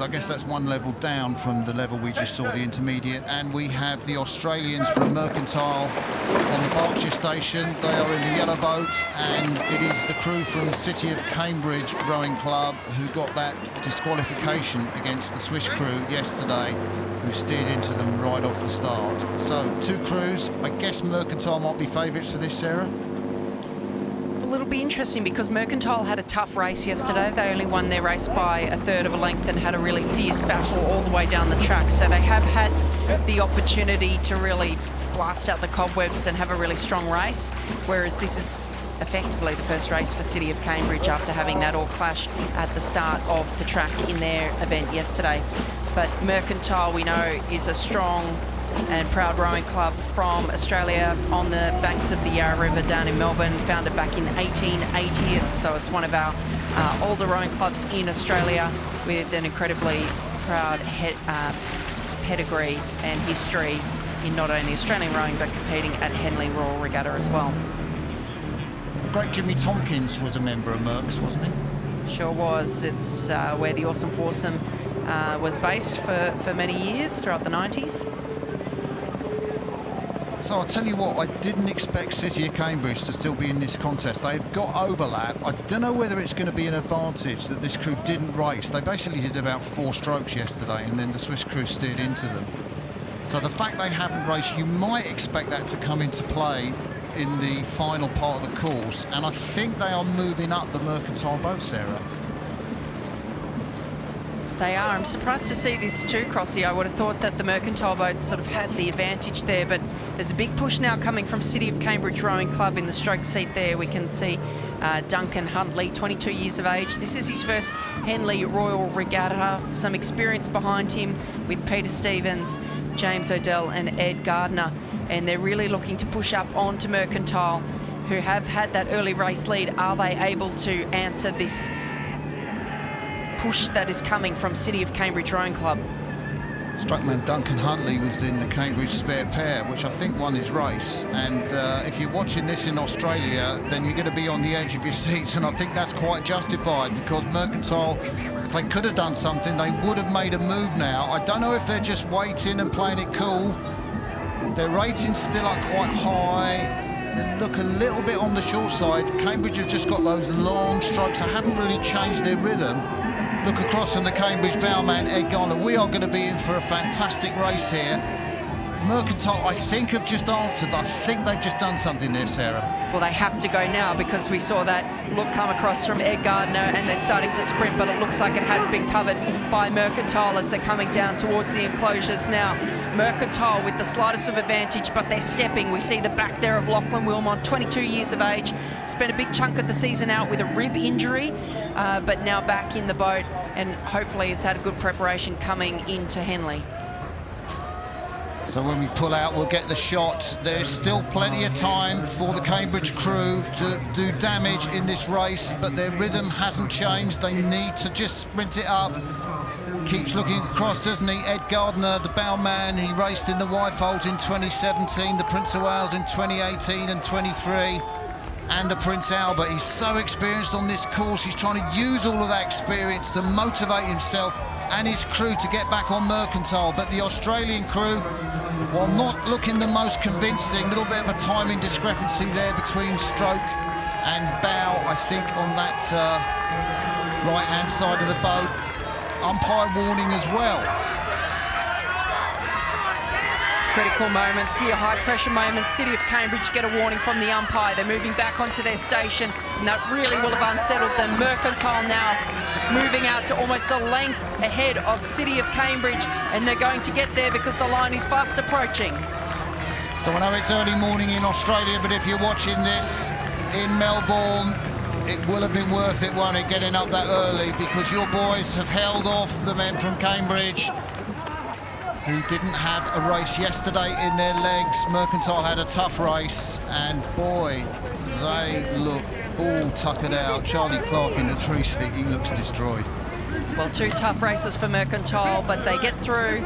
I guess that's one level down from the level we just saw, the intermediate. And we have the Australians from Mercantile on the Berkshire station. They are in the yellow boat, and it is the crew from City of Cambridge Rowing Club who got that disqualification against the Swiss crew yesterday, who steered into them right off the start. So, two crews. I guess Mercantile might be favourites for this, Sarah? Well, it'll be interesting because Mercantile had a tough race yesterday. They only won their race by a third of a length and had a really fierce battle all the way down the track. So they have had the opportunity to really blast out the cobwebs and have a really strong race, whereas this is effectively the first race for City of Cambridge after having that all clash at the start of the track in their event yesterday. But Mercantile, we know, is a strong and proud rowing club from Australia on the banks of the Yarra River down in Melbourne, founded back in 1880. So it's one of our older rowing clubs in Australia with an incredibly proud pedigree and history in not only Australian rowing but competing at Henley Royal Regatta as well. The great Jimmy Tompkins was a member of Mercs, wasn't he? Sure was. It's where the Awesome Foursome was based for many years throughout the 90s. So I'll tell you what, I didn't expect City of Cambridge to still be in this contest. They've got overlap. I don't know whether it's going to be an advantage that this crew didn't race. They basically did about 4 strokes yesterday, and then the Swiss crew steered into them. So the fact they haven't raced, you might expect that to come into play in the final part of the course, and I think they are moving up the Mercantile boat, Sarah. They are. I'm surprised to see this too, Crossy. I would have thought that the Mercantile boat sort of had the advantage there, but there's a big push now coming from City of Cambridge Rowing Club in the stroke seat there. We can see Duncan Huntley, 22 years of age. This is his first Henley Royal Regatta. Some experience behind him with Peter Stevens, James Odell and Ed Gardner, and they're really looking to push up onto Mercantile, who have had that early race lead. Are they able to answer this push that is coming from City of Cambridge Rowing Club? Strokeman Duncan Huntley was in the Cambridge spare pair, which I think won his race. And if you're watching this in Australia, then you're going to be on the edge of your seats, and I think that's quite justified, because Mercantile, if they could have done something, they would have made a move now. I don't know if they're just waiting and playing it cool. Their ratings still are quite high. They look a little bit on the short side. Cambridge have just got those long strokes. They haven't really changed their rhythm. Look across from the Cambridge bowman, Ed Gardner. We are going to be in for a fantastic race here. Mercantile, I think, have just answered. I think they've just done something there, Sarah. Well, they have to go now, because we saw that look come across from Ed Gardner, and they're starting to sprint, but it looks like it has been covered by Mercantile as they're coming down towards the enclosures now. Mercantile with the slightest of advantage, but they're stepping. We see the back there of Lachlan Wilmot, 22 years of age, spent a big chunk of the season out with a rib injury, but now back in the boat, and hopefully has had a good preparation coming into Henley. So when we pull out, we'll get the shot. There's still plenty of time for the Cambridge crew to do damage in this race, but their rhythm hasn't changed. They need to just sprint it up. Keeps looking across, doesn't he? Ed Gardner, the bowman, he raced in the Wyfolds in 2017, the Prince of Wales in 2018 and 23, and the Prince Albert. He's so experienced on this course. He's trying to use all of that experience to motivate himself and his crew to get back on Mercantile. But the Australian crew, while not looking the most convincing, a little bit of a timing discrepancy there between stroke and bow, I think, on that right-hand side of the boat. Umpire warning as well. Critical moments here, high-pressure moments. City of Cambridge get a warning from the umpire. They're moving back onto their station, and that really will have unsettled them. Mercantile now moving out to almost a length ahead of City of Cambridge, and they're going to get there because the line is fast approaching. So I know it's early morning in Australia, but if you're watching this in Melbourne, it will have been worth it, won't it, getting up that early, because your boys have held off the men from Cambridge who didn't have a race yesterday in their legs. Mercantile had a tough race, and boy, they look all tuckered out. Charlie Clark in the 3-seat, he looks destroyed. Well, 2 tough races for Mercantile, but they get through